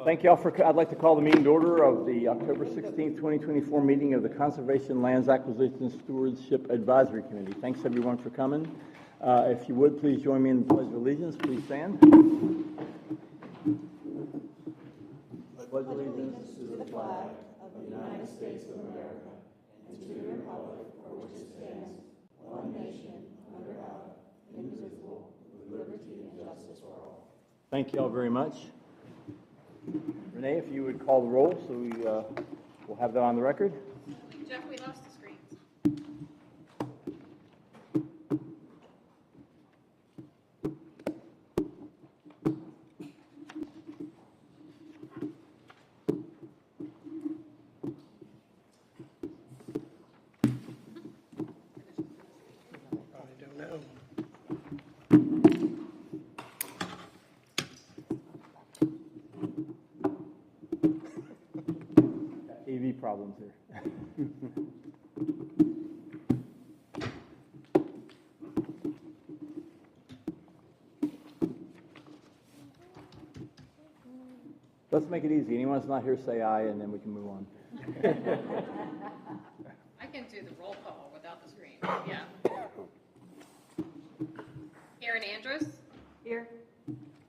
Thank you all for, I'd like to call the meeting to order of the October 16th, 2024 meeting of the Conservation Lands Acquisition Stewardship Advisory Committee. Thanks everyone for coming. If you would, please join me in the Pledge of Allegiance. Please stand. I pledge allegiance to the flag of the United States of America and to the republic for which it stands, one nation, under God, indivisible, with liberty and justice for all. Thank you all very much. Renee, if you would call the roll, so we'll have that on the record. Jeff, we lost the screens. I don't know. AV problems here. Let's make it easy. Anyone that's not here, say aye, and then we can move on. I can do the roll call without the screen. Yeah. Karen Andrus. Here.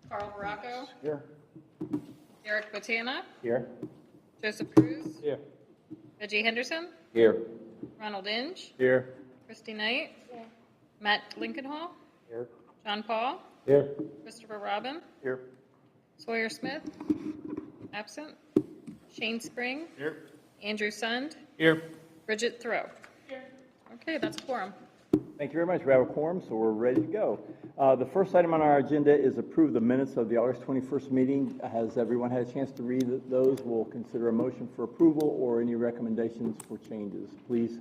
Carl Baracco. Here. Eric Botana. Here. Joseph Cruz. Here. Reggie Henderson. Here. Ronald Inge. Here. Christy Knight. Here. Matt Lincolnhall. Here. John Paul. Here. Christopher Robin. Here. Sawyer Smith. Absent. Shane Spring. Here. Andrew Sund. Here. Bridget Thoreau. Here. Okay, that's a quorum. Thank you very much. We have a quorum, so we're ready to go. The first item on our agenda is approve the minutes of the August 21st meeting. Has everyone had a chance to read those? We'll consider a motion for approval or any recommendations for changes. Please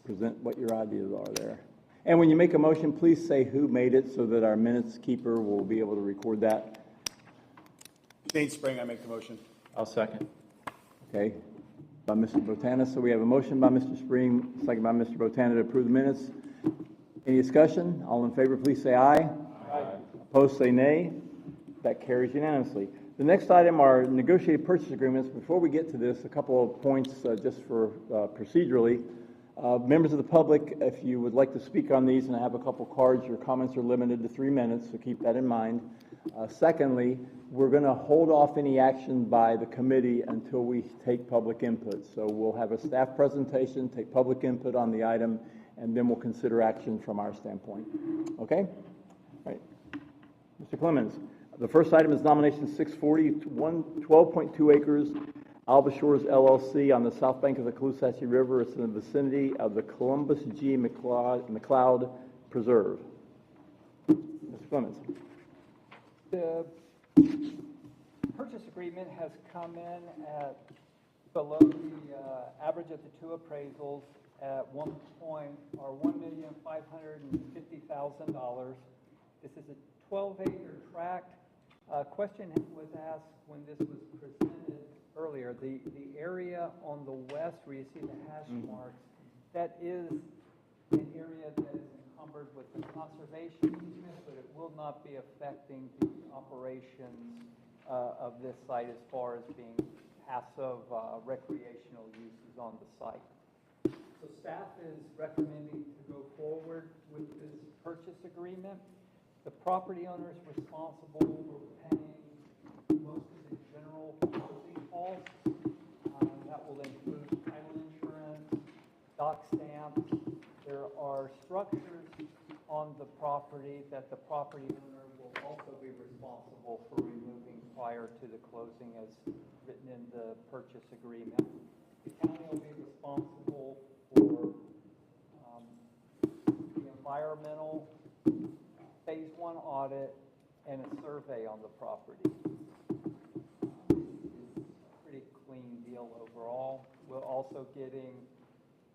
present what your ideas are there. And when you make a motion, please say who made it so that our minutes keeper will be able to record that. Shane Spring, I make the motion. I'll second. Okay, by Mr. Botana. So we have a motion by Mr. Spring, second by Mr. Botana to approve the minutes. Any discussion? All in favor, please say aye. Aye. Opposed, say nay. That carries unanimously. The next item are negotiated purchase agreements. Before we get to this, a couple of points just for procedurally. Members of the public, if you would like to speak on these, and I have a couple cards, your comments are limited to 3 minutes, so keep that in mind. Secondly, we're going to hold off any action by the committee until we take public input. So we'll have a staff presentation, take public input on the item, and then we'll consider action from our standpoint. Okay? All right. Mr. Clemens, the first item is nomination 640, 12.2 acres, Alba Shores LLC on the south bank of the CLASAC River. It's in the vicinity of the Columbus G. McLeod Preserve. Mr. Clemens. The purchase agreement has come in at below the average of the two appraisals at $1,550,000. This is a 12-acre tract. Question was asked when this was presented earlier. The area on the west where you see the hash marks, that is an area that is encumbered with the conservation easement, but it will not be affecting the operations of this site as far as being passive recreational uses on the site. So staff is recommending to go forward with this purchase agreement. The property owner is responsible for paying most of the general closing costs. That will include title insurance, dock stamps. There are structures on the property that the property owner will also be responsible for removing prior to the closing as written in the purchase agreement. The county will be responsible for the environmental phase 1 audit and a survey on the property. It's a pretty clean deal overall. We're also getting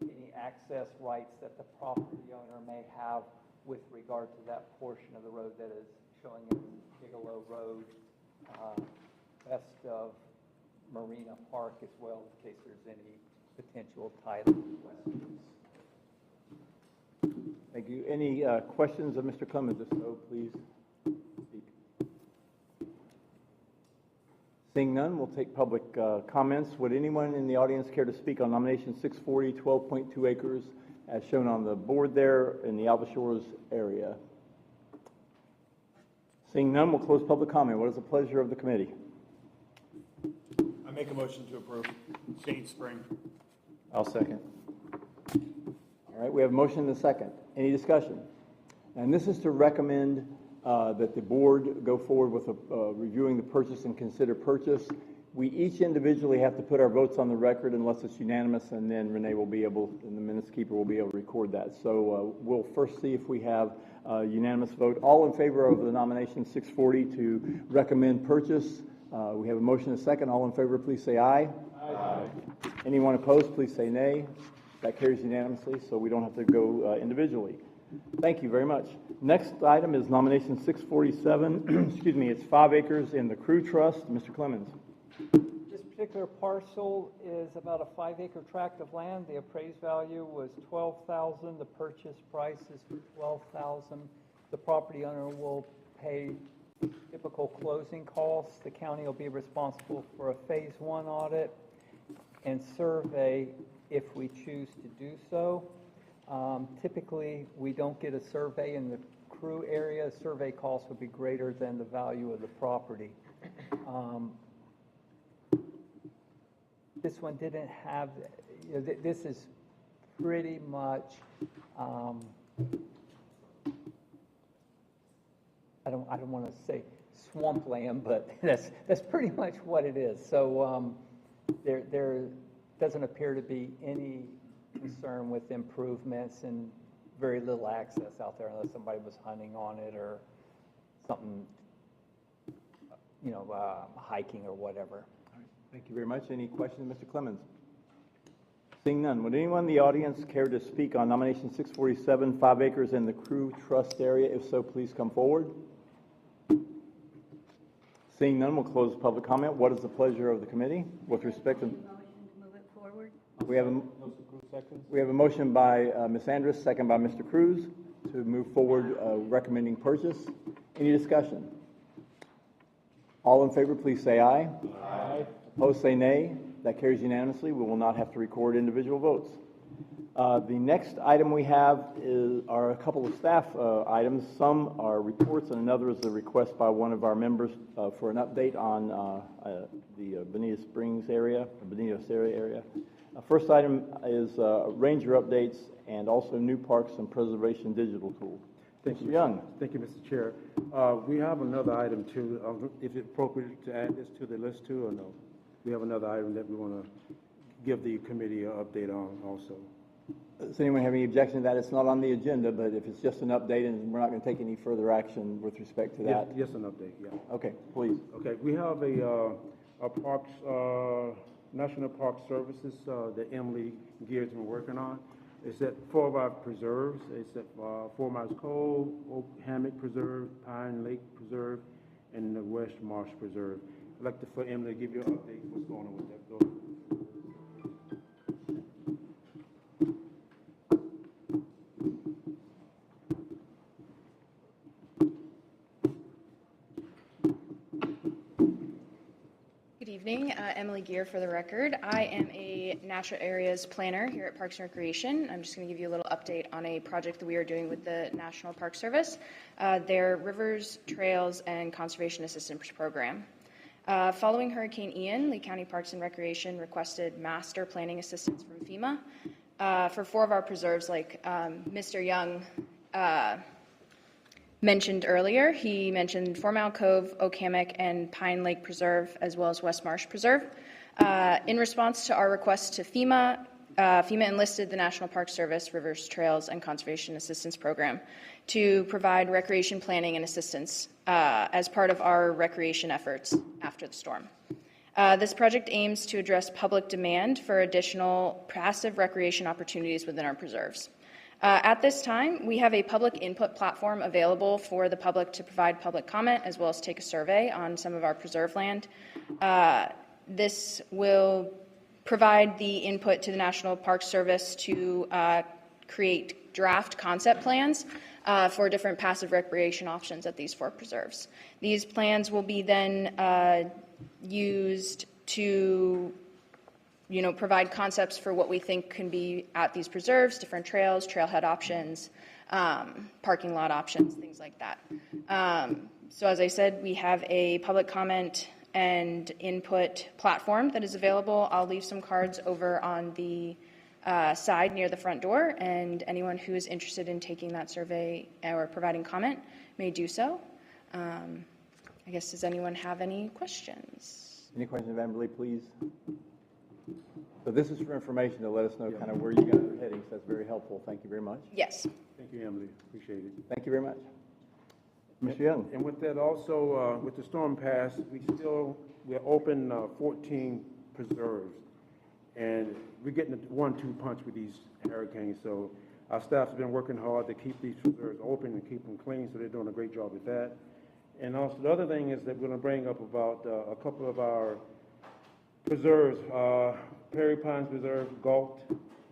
any access rights that the property owner may have with regard to that portion of the road that is showing as Bigelow Road, west of Marina Park as well, in case there's any potential title questions. Thank you. Any questions of Mr. Clemens? If so, please speak. Seeing none, we'll take public comments. Would anyone in the audience care to speak on nomination 640, 12.2 acres, as shown on the board there in the Alba Shores area? Seeing none, we'll close public comment. What is the pleasure of the committee? I make a motion to approve Shane Spring. I'll second. All right, we have a motion and a second. Any discussion? And this is to recommend that the board go forward with reviewing the purchase and consider purchase. We each individually have to put our votes on the record unless it's unanimous, and then Renee will be able, and the minutes keeper will be able to record that. So we'll first see if we have a unanimous vote. All in favor of the nomination 640 to recommend purchase? We have a motion and a second. All in favor, please say aye. Aye. Anyone opposed, please say nay. That carries unanimously, so we don't have to go individually. Thank you very much. Next item is nomination 647. Excuse me, it's 5 acres in the Crew Trust. Mr. Clemens. This particular parcel is about a 5-acre tract of land. The appraised value was $12,000. The purchase price is for $12,000. The property owner will pay typical closing costs. The county will be responsible for a phase 1 audit and survey if we choose to do so. Typically, we don't get a survey in the Crew area. Survey costs would be greater than the value of the property. This one didn't have, this is pretty much, I don't want to say swampland, but that's pretty much what it is. So there doesn't appear to be any concern with improvements, and very little access out there unless somebody was hunting on it or something, hiking or whatever. Thank you very much. Any questions, Mr. Clemens? Seeing none, would anyone in the audience care to speak on nomination 647, 5 acres in the Crew Trust area? If so, please come forward. Seeing none, we'll close public comment. What is the pleasure of the committee with respect to? Motion to move it forward. We have a motion by Ms. Andrus, second by Mr. Cruz, to move forward recommending purchase. Any discussion? All in favor, please say aye. Aye. Opposed, say nay. That carries unanimously. We will not have to record individual votes. The next item we have are a couple of staff items. Some are reports, and another is a request by one of our members for an update on the Bonita Springs area, Bonita area. First item is ranger updates and also new parks and preservation digital tool. Thank you, Mr. Young. Thank you, Mr. Chair. We have another item too. Is it appropriate to add this to the list too, or no? We have another item that we want to give the committee an update on also. Does anyone have any objection to that? It's not on the agenda, but if it's just an update and we're not going to take any further action with respect to that. Yes, an update, yeah. Okay, please. Okay, we have a parks, National Park Services that Emily Gear's been working on. It's at 4 of our preserves. It's at 4 Miles Cove, Oak Hammock Preserve, Pine Lake Preserve, and the West Marsh Preserve. I'd like for Emily to give you an update what's going on with that. Go. Good evening, Emily Gear for the record. I am a natural areas planner here at Parks and Recreation. I'm just going to give you a little update on a project that we are doing with the National Park Service, their Rivers, Trails, and Conservation Assistance Program. Following Hurricane Ian, Lee County Parks and Recreation requested master planning assistance from FEMA for 4 of our preserves, like Mr. Young mentioned earlier. He mentioned 4 Mile Cove, Oak Hammock, and Pine Lake Preserve, as well as West Marsh Preserve. In response to our request to FEMA, FEMA enlisted the National Park Service, Rivers, Trails, and Conservation Assistance Program to provide recreation planning and assistance as part of our recreation efforts after the storm. This project aims to address public demand for additional passive recreation opportunities within our preserves. At this time, we have a public input platform available for the public to provide public comment as well as take a survey on some of our preserve land. This will provide the input to the National Park Service to create draft concept plans for different passive recreation options at these 4 preserves. These plans will be then used to, provide concepts for what we think can be at these preserves, different trails, trailhead options, parking lot options, things like that. So as I said, we have a public comment and input platform that is available. I'll leave some cards over on the side near the front door, and anyone who is interested in taking that survey or providing comment may do so. I guess, does anyone have any questions? Any questions of Amberly, please? So this is for information to let us know kind of where you guys are heading, so that's very helpful. Thank you very much. Yes. Thank you, Emily. Appreciate it. Thank you very much. Mr. Young? And with that also, with the storm pass, we're open 14 preserves. And we're getting a 1-2 punch with these hurricanes. So our staff's been working hard to keep these preserves open and keep them clean, so they're doing a great job with that. And also the other thing is that we're going to bring up about a couple of our preserves, Prairie Pines Preserve, Galt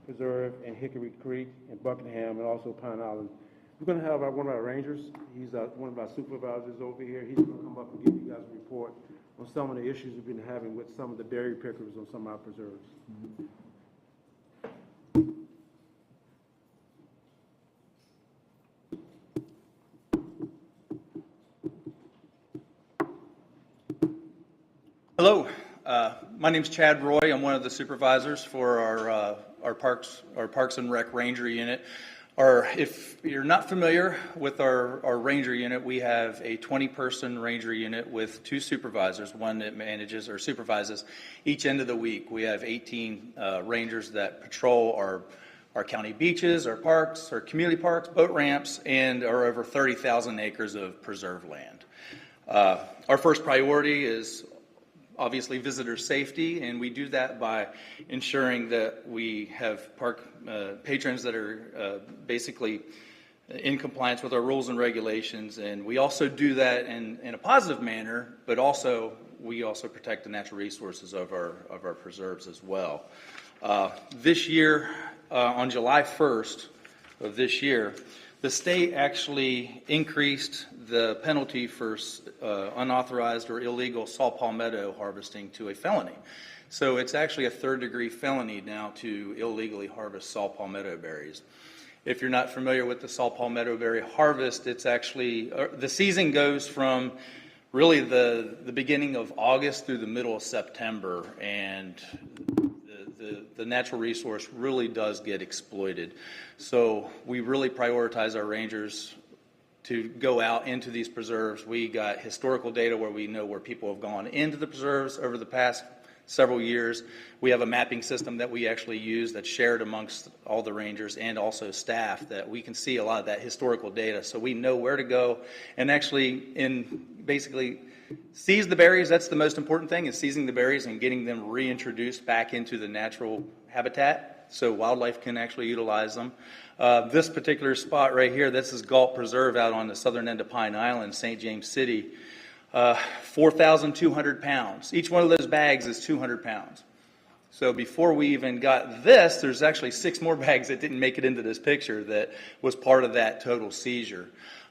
Preserve, and Hickory Creek in Buckingham, and also Pine Island. We're going to have one of our rangers. He's one of our supervisors over here. He's going to come up and give you guys a report on some of the issues we've been having with some of the berry pickers on some of our preserves. Hello, my name's Chad Roy. I'm one of the supervisors for our Parks and Rec Ranger Unit. If you're not familiar with our Ranger Unit, we have a 20-person Ranger Unit with 2 supervisors, one that manages or supervises each end of the week. We have 18 Rangers that patrol our county beaches, our parks, our community parks, boat ramps, and our over 30,000 acres of preserve land. Our first priority is obviously visitor safety, and we do that by ensuring that we have park patrons that are basically in compliance with our rules and regulations, and we also do that in a positive manner, but we also protect the natural resources of our preserves as well. This year, on July 1st of this year, the state actually increased the penalty for unauthorized or illegal saw palmetto harvesting to a felony. So it's actually a 3rd-degree felony now to illegally harvest saw palmetto berries. If you're not familiar with the saw palmetto berry harvest, it's actually, the season goes from really the beginning of August through the middle of September, and the natural resource really does get exploited. So we really prioritize our rangers to go out into these preserves. We got historical data where we know where people have gone into the preserves over the past several years. We have a mapping system that we actually use that's shared amongst all the rangers and also staff, that we can see a lot of that historical data, so we know where to go and actually basically seize the berries. That's the most important thing, is seizing the berries and getting them reintroduced back into the natural habitat so wildlife can actually utilize them. This particular spot right here, this is Galt Preserve out on the southern end of Pine Island, St. James City. 4,200 pounds. Each one of those bags is 200 pounds. So before we even got this, there's actually 6 more bags that didn't make it into this picture that was part of that total seizure.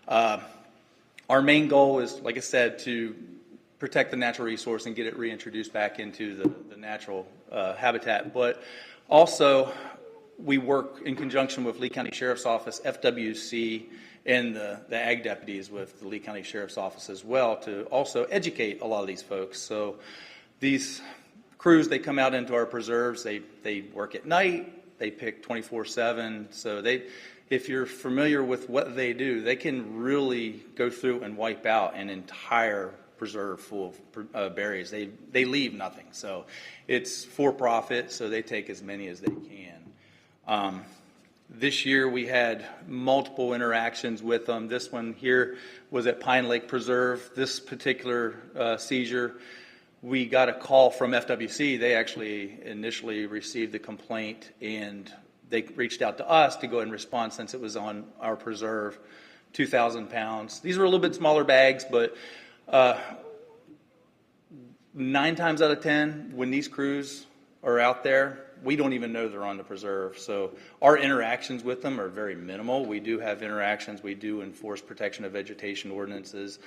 Our main goal is, like I said, to protect the natural resource and get it reintroduced back into the natural habitat. But also, we work in conjunction with Lee County Sheriff's Office, FWC, and the ag deputies with the Lee County Sheriff's Office as well, to also educate a lot of these folks. So these crews, they come out into our preserves, they work at night, they pick 24/7. So if you're familiar with what they do, they can really go through and wipe out an entire preserve full of berries. They leave nothing. So it's for profit, so they take as many as they can. This year we had multiple interactions with them. This one here was at Pine Lake Preserve. This particular seizure, we got a call from FWC. They actually initially received the complaint, and they reached out to us to go ahead and respond since it was on our preserve, 2,000 pounds. These were a little bit smaller bags, but 9 times out of 10, when these crews are out there, we don't even know they're on the preserve. So our interactions with them are very minimal. We do have interactions. We do enforce protection of vegetation ordinances.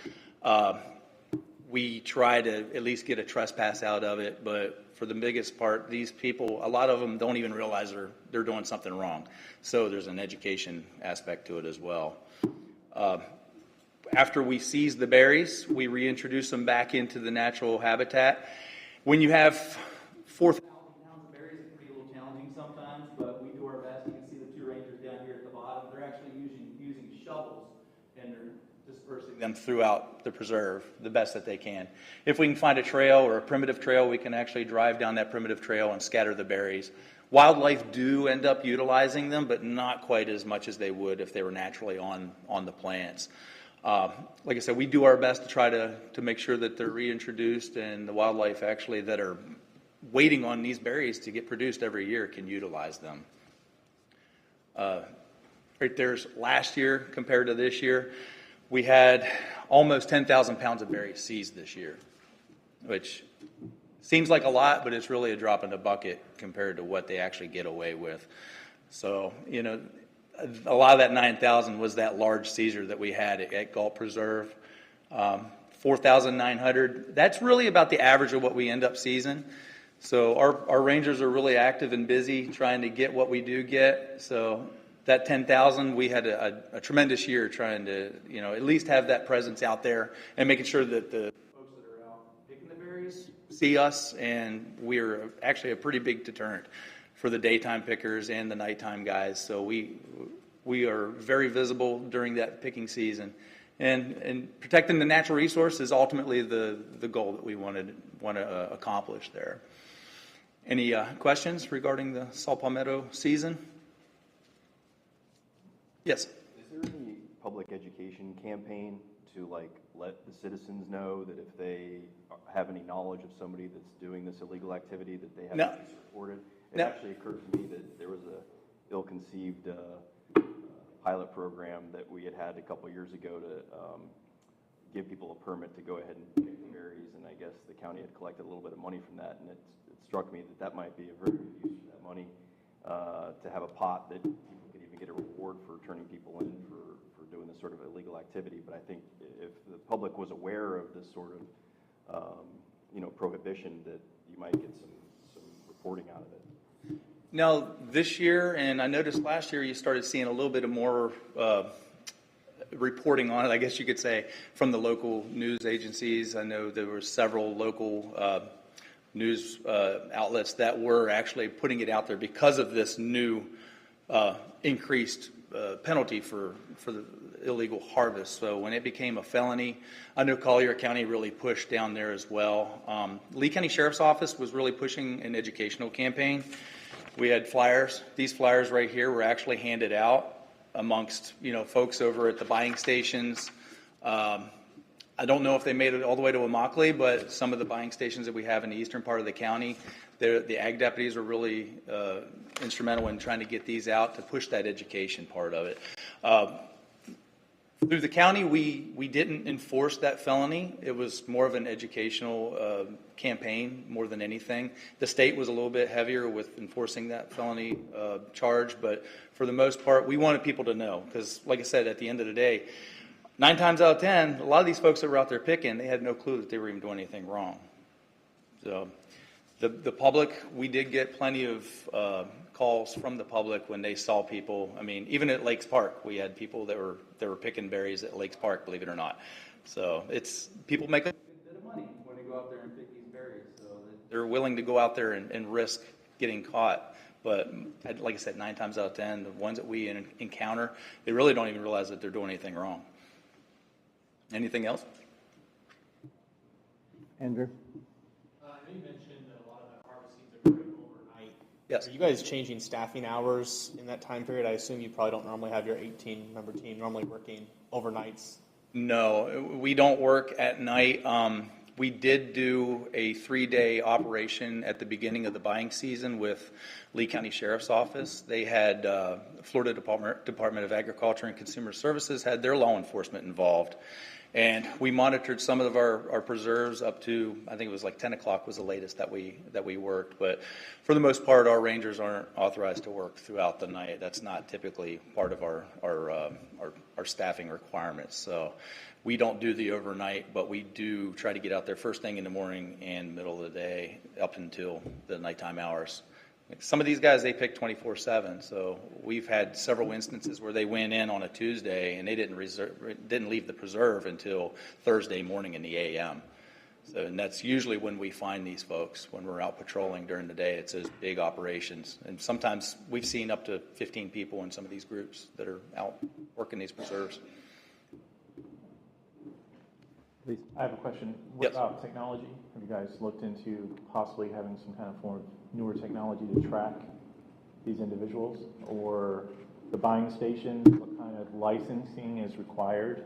we try to at least get a trespass out of it, but for the biggest part, these people, a lot of them don't even realize they're doing something wrong. So there's an education aspect to it as well. After we seize the berries, we reintroduce them back into the natural habitat. When you have 4,000 pounds of berries, it can be a little challenging sometimes, but we do our best. You can see the two rangers down here at the bottom. They're actually using shovels, and they're dispersing them throughout the preserve the best that they can. If we can find a trail or a primitive trail, we can actually drive down that primitive trail and scatter the berries. Wildlife do end up utilizing them, but not quite as much as they would if they were naturally on the plants. Like I said, we do our best to try to make sure that they're reintroduced, and the wildlife actually that are waiting on these berries to get produced every year can utilize them. Right there's last year compared to this year, we had almost 10,000 pounds of berries seized this year, which seems like a lot, but it's really a drop in the bucket compared to what they actually get away with. So, you know, a lot of that 9,000 was that large seizure that we had at Galt Preserve. 4,900, that's really about the average of what we end up seizing. So our rangers are really active and busy trying to get what we do get. So that 10,000, we had a tremendous year trying to, you know, at least have that presence out there and making sure that the folks that are out picking the berries see us, and we're actually a pretty big deterrent for the daytime pickers and the nighttime guys. So we are very visible during that picking season, and protecting the natural resource is ultimately the goal that we want to accomplish there. Any questions regarding the saw palmetto season? Yes. Is there any public education campaign to let the citizens know that if they have any knowledge of somebody that's doing this illegal activity that they have to be reported? It actually occurred to me that there was a ill-conceived pilot program that we had a couple years ago to give people a permit to go ahead and pick the berries, and I guess the county had collected a little bit of money from that, and it struck me that might be a very good use for that money, to have a pot that people could even get a reward for turning people in for doing this sort of illegal activity. But I think if the public was aware of this sort of prohibition, that you might get some reporting out of it. Now, this year, and I noticed last year, you started seeing a little bit of more reporting on it, I guess you could say, from the local news agencies. I know there were several local news outlets that were actually putting it out there because of this new increased penalty for the illegal harvest. So when it became a felony, I know Collier County really pushed down there as well. Lee County Sheriff's Office was really pushing an educational campaign. We had flyers. These flyers right here were actually handed out amongst folks over at the buying stations. I don't know if they made it all the way to Immokalee, but some of the buying stations that we have in the eastern part of the county, the ag deputies were really instrumental in trying to get these out to push that education part of it. Through the county, we didn't enforce that felony. It was more of an educational campaign more than anything. The state was a little bit heavier with enforcing that felony charge, but for the most part, we wanted people to know, because like I said, at the end of the day, 9 times out of 10, a lot of these folks that were out there picking, they had no clue that they were even doing anything wrong. So the public, we did get plenty of calls from the public when they saw people. I mean, even at Lakes Park, we had people that were picking berries at Lakes Park, believe it or not. So people make a good bit of money when they go out there and pick these berries. So they're willing to go out there and risk getting caught. But like I said, 9 times out of 10, the ones that we encounter, they really don't even realize that they're doing anything wrong. Anything else? Andrew? I know you mentioned that a lot of that harvesting took place overnight. Yes. Are you guys changing staffing hours in that time period? I assume you probably don't normally have your 18-member team normally working overnights. No, we don't work at night. We did do a 3-day operation at the beginning of the buying season with Lee County Sheriff's Office. They had Florida Department of Agriculture and Consumer Services had their law enforcement involved. And we monitored some of our preserves up to, I think it was like 10 o'clock was the latest that we worked. But for the most part, our rangers aren't authorized to work throughout the night. That's not typically part of our staffing requirements. So we don't do the overnight, but we do try to get out there first thing in the morning and middle of the day up until the nighttime hours. Some of these guys, they pick 24/7. So we've had several instances where they went in on a Tuesday and they didn't leave the preserve until Thursday morning in the a.m. So, and that's usually when we find these folks, when we're out patrolling during the day. It's those big operations. And sometimes we've seen up to 15 people in some of these groups that are out working these preserves. Please. I have a question. Yes. What about technology? Have you guys looked into possibly having some kind of form of newer technology to track these individuals? Or the buying stations, what kind of licensing is required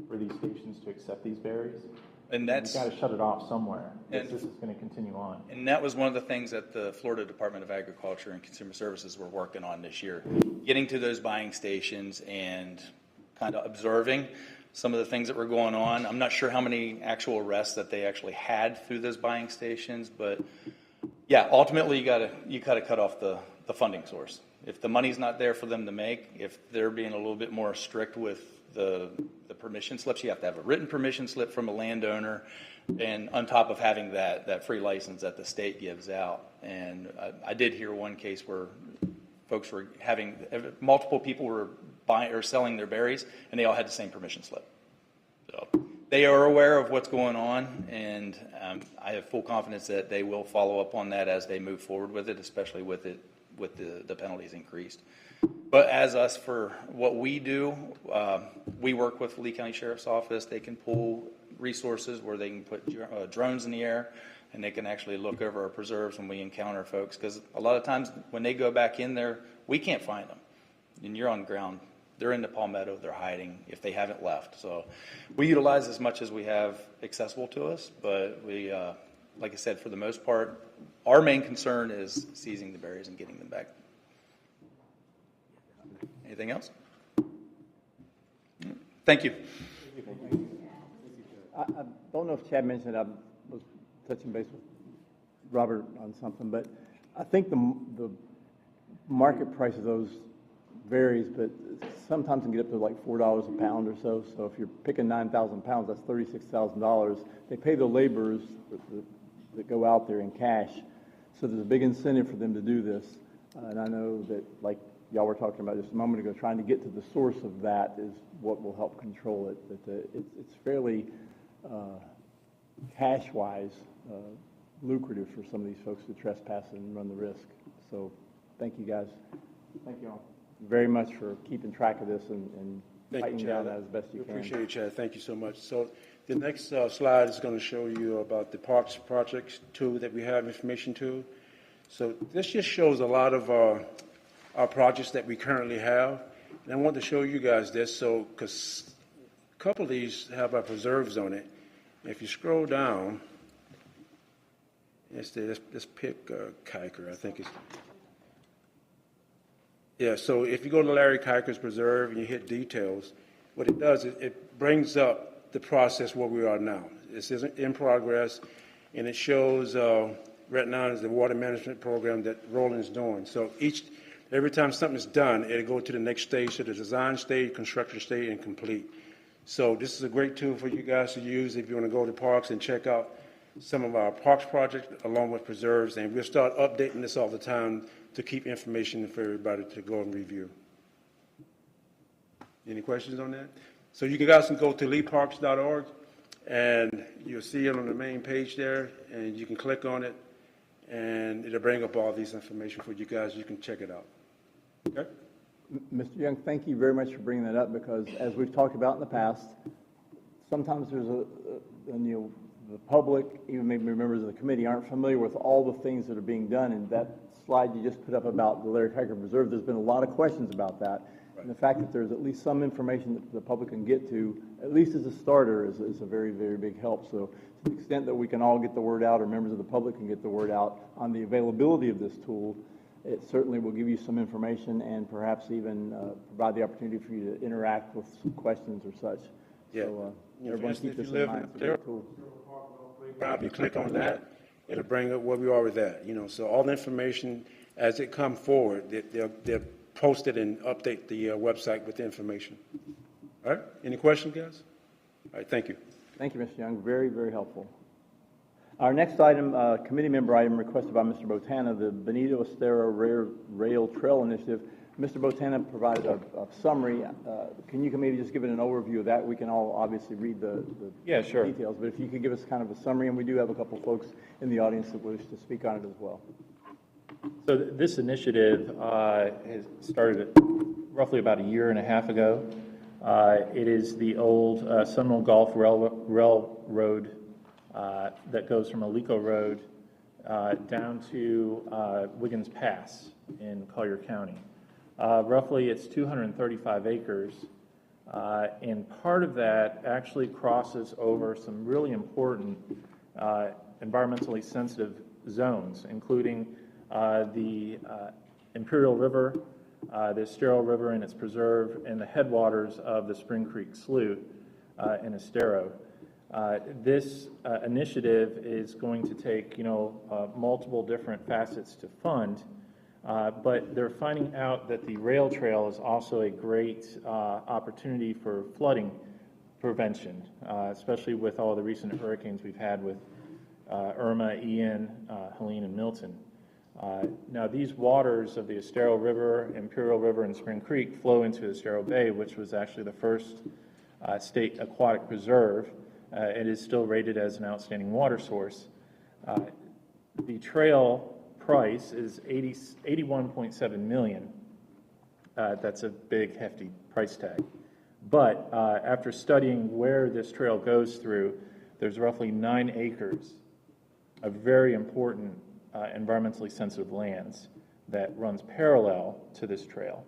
for these stations to accept these berries? And that's, You've got to shut it off somewhere, and because this is going to continue on. And that was one of the things that the Florida Department of Agriculture and Consumer Services were working on this year, getting to those buying stations and kind of observing some of the things that were going on. I'm not sure how many actual arrests that they actually had through those buying stations, but yeah, ultimately you gotta cut off the funding source. If the money's not there for them to make, if they're being a little bit more strict with the permission slips, you have to have a written permission slip from a landowner, and on top of having that free license that the state gives out. And I did hear one case where folks were having, multiple people were buying or selling their berries, and they all had the same permission slip. So they are aware of what's going on, and I have full confidence that they will follow up on that as they move forward with it, especially with the penalties increased. But as us, for what we do, we work with Lee County Sheriff's Office. They can pull resources where they can put drones in the air, and they can actually look over our preserves when we encounter folks. Because a lot of times when they go back in there, we can't find them. And you're on the ground. They're in the palmetto. They're hiding if they haven't left. So we utilize as much as we have accessible to us. But we, like I said, for the most part, our main concern is seizing the berries and getting them back. Anything else? Thank you. I don't know if Chad mentioned, I was touching base with Robert on something, but I think the market price of those varies, but sometimes can get up to like $4 a pound or so. So if you're picking 9,000 pounds, that's $36,000. They pay the laborers that go out there in cash. So there's a big incentive for them to do this. And I know that, like y'all were talking about just a moment ago, trying to get to the source of that is what will help control it. But it's fairly cash-wise lucrative for some of these folks to trespass and run the risk. So thank you guys. Thank you all very much for keeping track of this and fighting down that as best you can. Appreciate it, Chad. Thank you so much. So the next slide is going to show you about the Parks Projects tool that we have, information tool. So this just shows a lot of our projects that we currently have. And I want to show you guys this, because a couple of these have our preserves on it. If you scroll down, let's pick Kiker, I think it's. Yeah, so if you go to Larry Kiker's preserve and you hit details, what it does is it brings up the process where we are now. This is in progress, and it shows right now is the water management program that Roland's doing. So every time something's done, it'll go to the next stage, to the design stage, construction stage, and complete. So this is a great tool for you guys to use if you want to go to parks and check out some of our parks projects along with preserves. And we'll start updating this all the time to keep information for everybody to go and review. Any questions on that? So you guys can go to leeparks.org, and you'll see it on the main page there, and you can click on it, and it'll bring up all these information for you guys. You can check it out. Okay? Mr. Young, thank you very much for bringing that up, because as we've talked about in the past, sometimes there's the public, even maybe members of the committee, aren't familiar with all the things that are being done. And that slide you just put up about the Larry Kiker Preserve, there's been a lot of questions about that. Right. And the fact that there's at least some information that the public can get to, at least as a starter, is a very, very big help. So to the extent that we can all get the word out, or members of the public can get the word out on the availability of this tool, it certainly will give you some information and perhaps even provide the opportunity for you to interact with some questions or such. Yeah. So You know, for Everyone instance, keep if this you in live mind. in It's a great tool. if you click on that, it'll bring up where we are with that, you know. So all the information, as it come forward, they'll post it and update the website with the information. All right, any questions, guys? All right, thank you. Thank you, Mr. Young. Very, very helpful. Our next item, committee member item requested by Mr. Botana, the Benito Estero Rail Trail Initiative. Mr. Botana provided a summary. Can you maybe just give it an overview of that? We can all obviously read the Yeah, sure. details, but if you could give us kind of a summary, and we do have a couple folks in the audience that wish to speak on it as well. So this initiative has started roughly about a year and a half ago. It is the old Seminole Gulf Railroad that goes from Alico Road down to Wiggins Pass in Collier County. Roughly, it's 235 acres, and part of that actually crosses over some really important environmentally sensitive zones, including the Imperial River, the Estero River and its preserve, and the headwaters of the Spring Creek Slough in Estero. This initiative is going to take, multiple different facets to fund, but they're finding out that the rail trail is also a great opportunity for flooding prevention, especially with all the recent hurricanes we've had with Irma, Ian, Helene, and Milton. Now, these waters of the Estero River, Imperial River, and Spring Creek flow into Estero Bay, which was actually the first state aquatic preserve. It is still rated as an outstanding water source. The trail price is $81.7 million. That's a big, hefty price tag. But after studying where this trail goes through, there's roughly 9 acres of very important environmentally sensitive lands that runs parallel to this trail.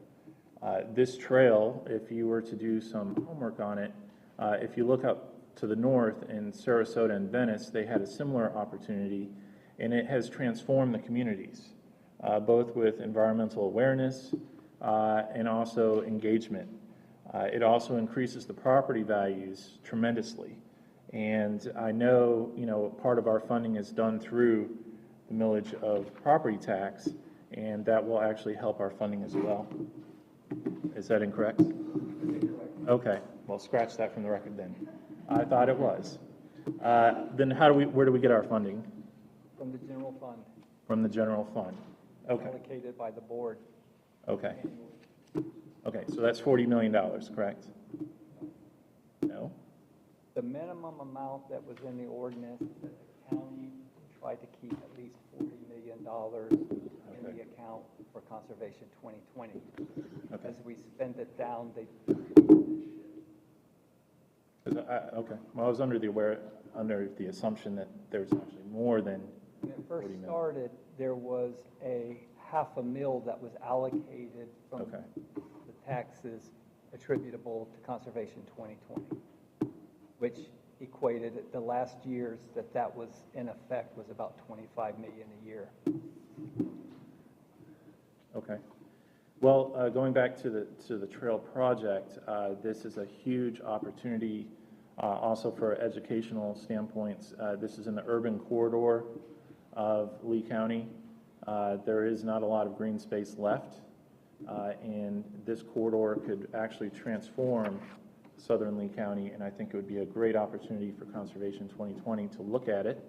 This trail, if you were to do some homework on it, if you look up to the north in Sarasota and Venice, they had a similar opportunity, and it has transformed the communities, both with environmental awareness and also engagement. It also increases the property values tremendously. And I know, part of our funding is done through the millage of property tax, and that will actually help our funding as well. Is that incorrect? Okay, well, scratch that from the record then. I thought it was. Then where do we get our funding? From the general fund. From the general fund. Okay. Allocated by the board. Okay. Okay, so that's $40 million, correct? No? The minimum amount that was in the ordinance that the county tried to keep at least $40 million in the account for Conservation 2020. Okay. As we spend it down, they. Okay. Well, I was under the assumption that there's actually more than When it first 40 million. started, there was a $500,000 that was allocated from Okay. the taxes attributable to Conservation 2020, which equated the last years that was in effect was about $25 million a year. Okay. Well, going back to the trail project, this is a huge opportunity also for educational standpoints. This is in the urban corridor of Lee County. There is not a lot of green space left, and this corridor could actually transform southern Lee County, and I think it would be a great opportunity for Conservation 2020 to look at it,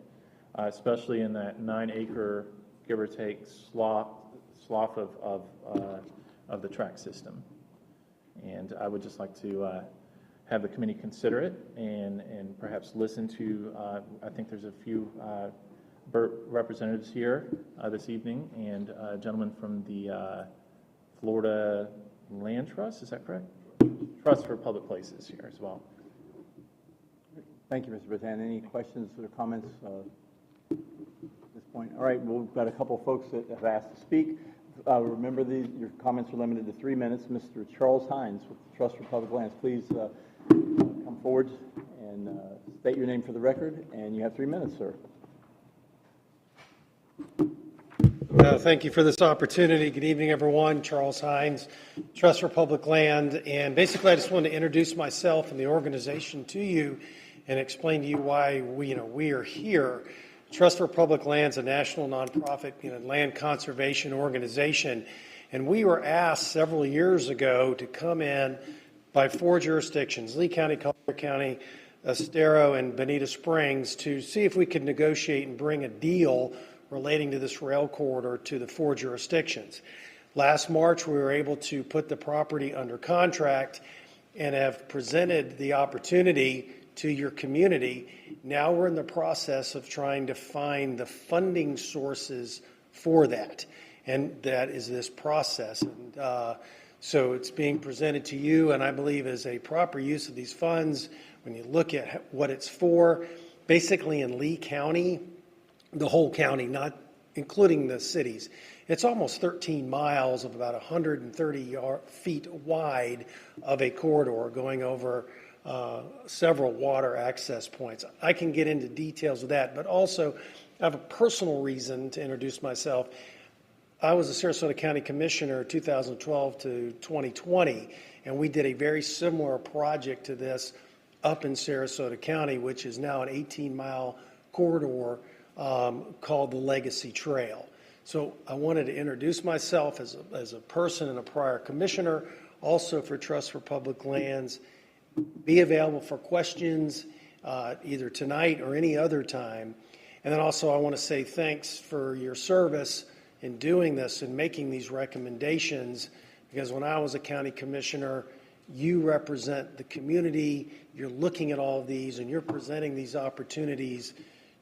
especially in that 9-acre, give or take, swath of the track system. And I would just like to have the committee consider it and perhaps listen to, I think there's a few BERT representatives here this evening, and a gentleman from the Florida Land Trust, is that correct? Trust for Public Places here as well. Thank you, Mr. Batan. Any questions or comments at this point? All right, well, we've got a couple of folks that have asked to speak. Remember, your comments are limited to 3 minutes. Mr. Charles Hines with the Trust for Public Lands, please come forward and state your name for the record, and you have 3 minutes, sir. Thank you for this opportunity. Good evening, everyone. Charles Hines, Trust for Public Land. And basically, I just wanted to introduce myself and the organization to you and explain to you why we are here. Trust for Public Land is a national nonprofit land conservation organization. And we were asked several years ago to come in by 4 jurisdictions, Lee County, Collier County, Estero, and Bonita Springs, to see if we could negotiate and bring a deal relating to this rail corridor to the 4 jurisdictions. Last March, we were able to put the property under contract and have presented the opportunity to your community. Now we're in the process of trying to find the funding sources for that, and that is this process. And so it's being presented to you, and I believe is a proper use of these funds when you look at what it's for. Basically in Lee County, the whole county, not including the cities, it's almost 13 miles of about 130 feet wide of a corridor going over several water access points. I can get into details of that, but also I have a personal reason to introduce myself. I was a Sarasota County Commissioner 2012 to 2020, and we did a very similar project to this up in Sarasota County, which is now an 18-mile corridor called the Legacy Trail. So I wanted to introduce myself as a person and a prior commissioner, also for Trust for Public Lands, be available for questions either tonight or any other time. And then also I want to say thanks for your service in doing this and making these recommendations, because when I was a county commissioner, you represent the community, you're looking at all of these, and you're presenting these opportunities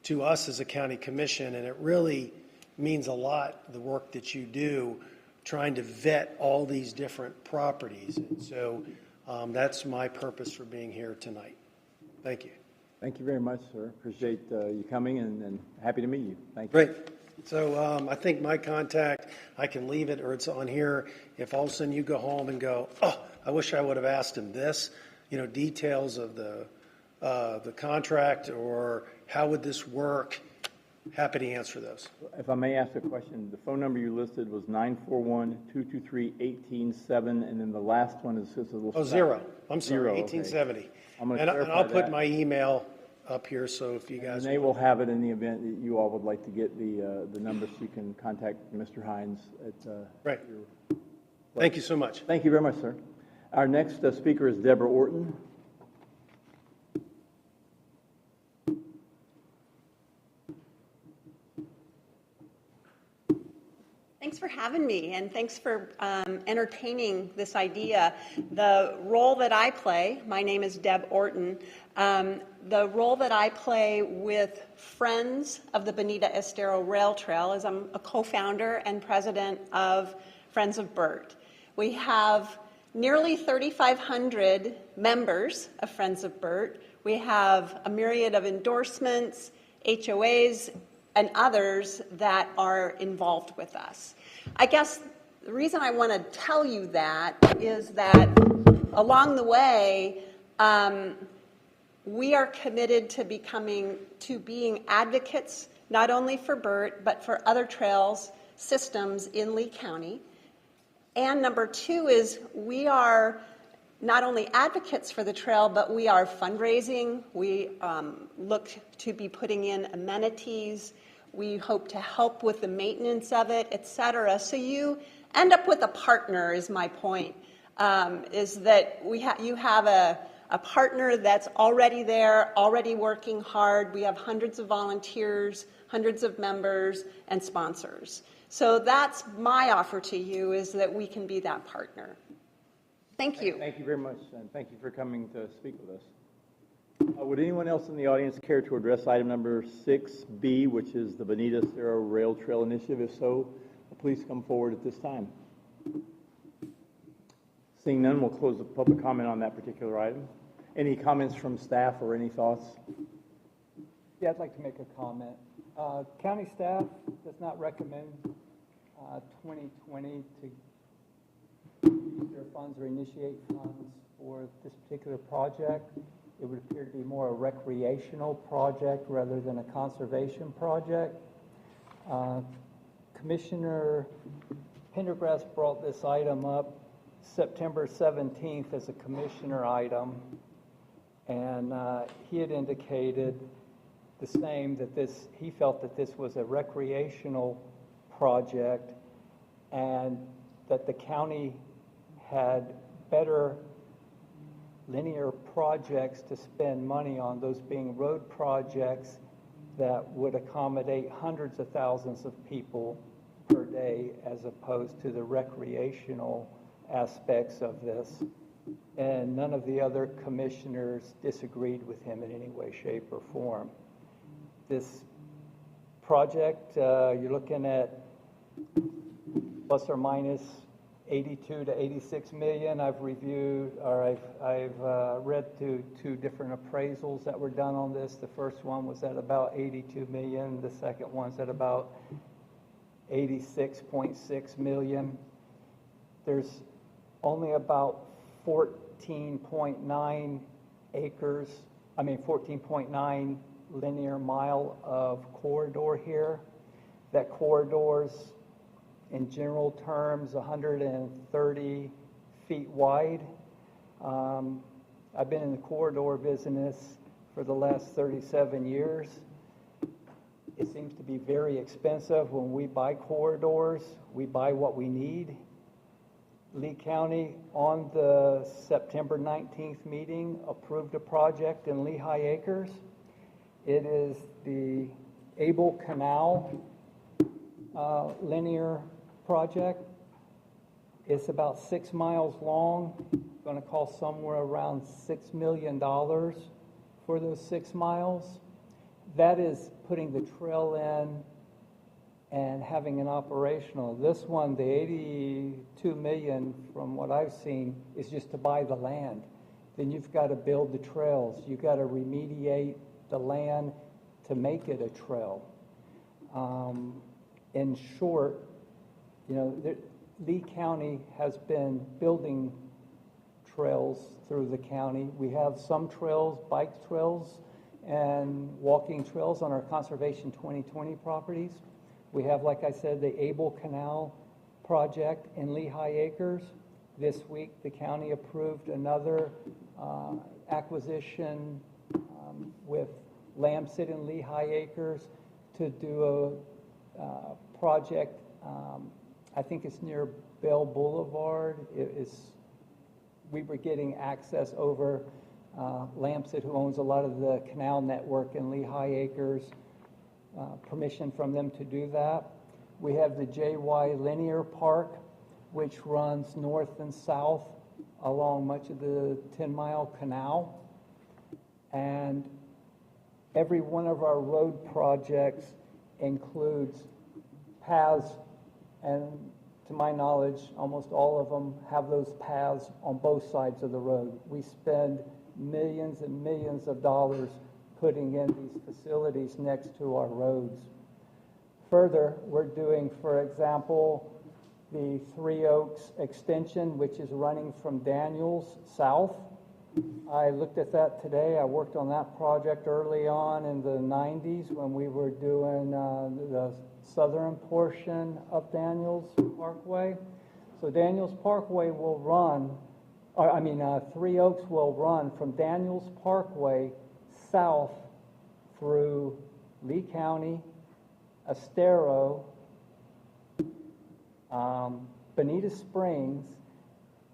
to us as a county commission, and it really means a lot, the work that you do, trying to vet all these different properties. And so that's my purpose for being here tonight. Thank you. Thank you very much, sir. Appreciate you coming, and happy to meet you. Thank you. Great. So I think my contact, I can leave it, or it's on here. If all of a sudden you go home and go, oh, I wish I would have asked him this, details of the contract or how would this work, happy to answer those. If I may ask a question, the phone number you listed was 941-223-1870, and then the last one is just a little... Oh, zero. I'm sorry, Zero, 1870. Okay. I'm going to And clarify I'll put that. my email up here, so if you guys... And they will have it in the event that you all would like to get the numbers. You can contact Mr. Hines at Right. your... Thank you so much. Thank you very much, sir. Our next speaker is Deborah Orton. Thanks for having me, and thanks for entertaining this idea. The role that I play, my name is Deb Orton, the role that I play with Friends of the Bonita Estero Rail Trail is I'm a co-founder and president of Friends of Burt. We have nearly 3,500 members of Friends of Burt. We have a myriad of endorsements, HOAs, and others that are involved with us. I guess the reason I want to tell you that is that along the way, we are committed to being advocates, not only for Burt, but for other trails systems in Lee County. And number 2 is we are not only advocates for the trail, but we are fundraising. We look to be putting in amenities. We hope to help with the maintenance of it, et cetera. So you end up with a partner, is my point, is that you have a partner that's already there, already working hard. We have hundreds of volunteers, hundreds of members, and sponsors. So that's my offer to you, is that we can be that partner. Thank you. Thank you very much, and thank you for coming to speak with us. Would anyone else in the audience care to address item number 6B, which is the Bonita Estero Rail Trail Initiative? If so, please come forward at this time. Seeing none, we'll close the public comment on that particular item. Any comments from staff or any thoughts? Yeah, I'd like to make a comment. County staff does not recommend 2020 to use their funds or initiate funds for this particular project. It would appear to be more a recreational project rather than a conservation project. Commissioner Pendergrass brought this item up September 17th as a commissioner item, and he had indicated the same, that he felt that this was a recreational project and that the county had better linear projects to spend money on, those being road projects that would accommodate hundreds of thousands of people per day as opposed to the recreational aspects of this. And none of the other commissioners disagreed with him in any way, shape, or form. This project, you're looking at plus or minus 82 to 86 million. I've reviewed, or I've read through two different appraisals that were done on this. The first one was at about 82 million. The second one's at about 86.6 million. There's only about 14.9 acres, 14.9 linear mile of corridor here. That corridor's, in general terms, 130 feet wide. I've been in the corridor business for the last 37 years. It seems to be very expensive. When we buy corridors, we buy what we need. Lee County, on the September 19th meeting, approved a project in Lehigh Acres. It is the Able Canal linear project. It's about 6 miles long, going to cost somewhere around $6 million for those 6 miles. That is putting the trail in and having an operational. This one, the 82 million, from what I've seen, is just to buy the land. Then you've got to build the trails. You've got to remediate the land to make it a trail. In short, Lee County has been building trails through the county. We have some trails, bike trails, and walking trails on our Conservation 2020 properties. We have, like I said, the Able Canal project in Lehigh Acres. This week, the county approved another acquisition with Lamsit and Lehigh Acres to do a project. I think it's near Bell Boulevard. We were getting access over Lamsit, who owns a lot of the canal network in Lehigh Acres, permission from them to do that. We have the JY Linear Park, which runs north and south along much of the 10-mile canal. And every one of our road projects includes paths, and to my knowledge, almost all of them have those paths on both sides of the road. We spend millions and millions of dollars putting in these facilities next to our roads. Further, we're doing, for example, the Three Oaks extension, which is running from Daniels south. I looked at that today. I worked on that project early on in the 90s when we were doing the southern portion of Daniels Parkway. So Daniels Parkway will run, Three Oaks will run from Daniels Parkway south through Lee County, Estero, Bonita Springs,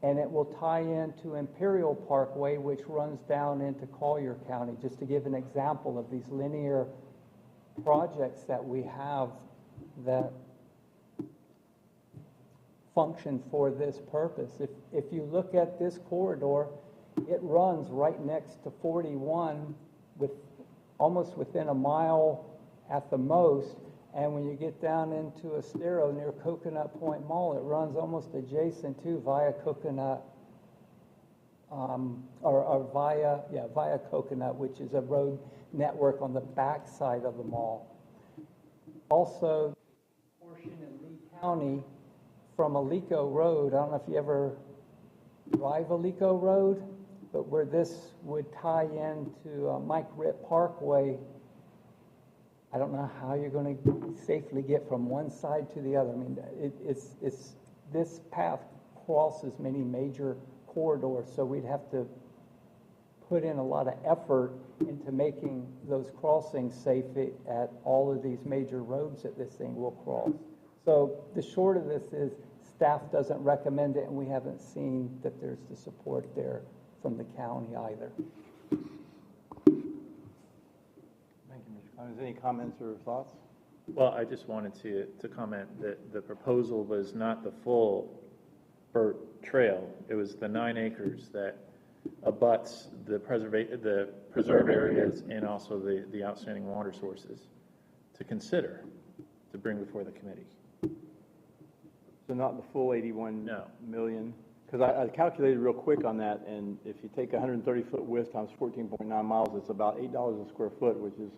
and it will tie into Imperial Parkway, which runs down into Collier County, just to give an example of these linear projects that we have that function for this purpose. If you look at this corridor, it runs right next to 41, with almost within a mile at the most. And when you get down into Estero near Coconut Point Mall, it runs almost adjacent to via Coconut, via Coconut, which is a road network on the back side of the mall. Also, portion in Lee County from Alico Road, I don't know if you ever drive Alico Road, but where this would tie into Mike Ritt Parkway, I don't know how you're going to safely get from one side to the other. I mean, this path crosses many major corridors, so we'd have to put in a lot of effort into making those crossings safe at all of these major roads that this thing will cross. So the short of this is staff doesn't recommend it, and we haven't seen that there's the support there from the county either. Thank you, Mr. Clemens. Any comments or thoughts? Well, I just wanted to comment that the proposal was not the full Burt Trail. It was the 9 acres that abuts the preserve areas and also the outstanding water sources to consider, to bring before the committee. So not the full 81 No. million? Because I calculated real quick on that, and if you take 130-foot width times 14.9 miles, it's about $8 a square foot, which is,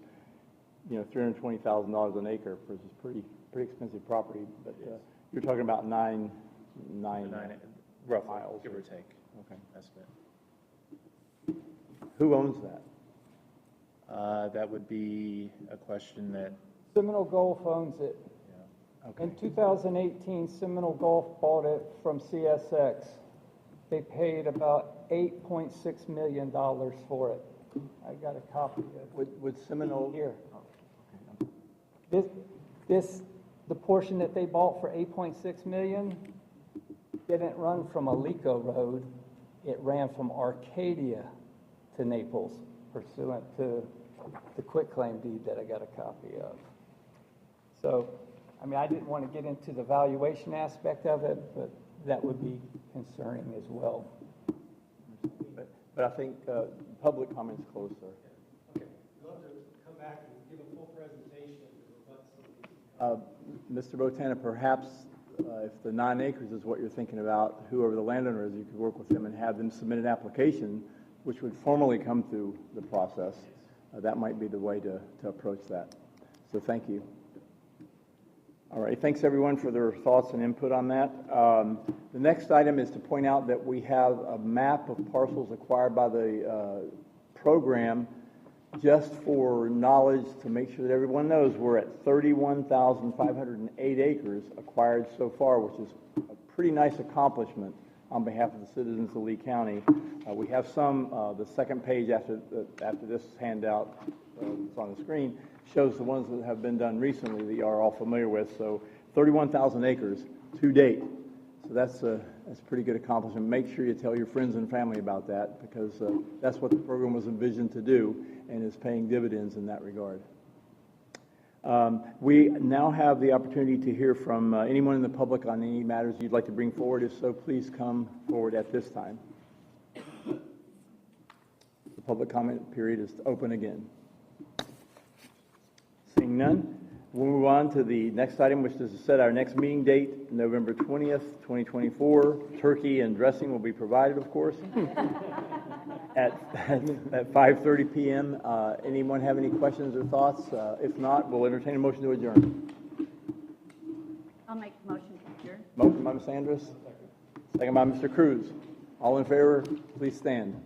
$320,000 an acre, which is pretty expensive property. But you're talking about nine Roughly, miles, give or take. Okay. Estimate. Who owns that? That would be a question that, Seminole Gulf owns it. Okay. In 2018, Seminole Gulf bought it from CSX. They paid about $8.6 million for it. I got a copy of it Would Seminole? here. The portion that they bought for $8.6 million didn't run from Alico Road. It ran from Arcadia to Naples pursuant to the quitclaim deed that I got a copy of. So, I mean, I didn't want to get into the valuation aspect of it, but that would be concerning as well. But I think public comments closed, sir. Okay, I'd love to come back and give a full presentation to rebut some of these. Mr. Botana, perhaps if the 9 acres is what you're thinking about, whoever the landowner is, you could work with them and have them submit an application, which would formally come through the process. That might be the way to approach that. So thank you. All right, thanks everyone for their thoughts and input on that. The next item is to point out that we have a map of parcels acquired by the program. Just for knowledge, to make sure that everyone knows, we're at 31,508 acres acquired so far, which is a pretty nice accomplishment on behalf of the citizens of Lee County. We have some, the second page after this handout that's on the screen, shows the ones that have been done recently that you are all familiar with. So 31,000 acres to date. So that's a pretty good accomplishment. Make sure you tell your friends and family about that, because that's what the program was envisioned to do and is paying dividends in that regard. We now have the opportunity to hear from anyone in the public on any matters you'd like to bring forward. If so, please come forward at this time. The public comment period is open again. Seeing none, we'll move on to the next item, which is to set our next meeting date, November 20th, 2024. Turkey and dressing will be provided, of course, at 5:30 p.m. Anyone have any questions or thoughts? If not, we'll entertain a motion to adjourn. I'll make a motion to adjourn. Motion by Ms. Andrus, second by Mr. Cruz. All in favor, please stand.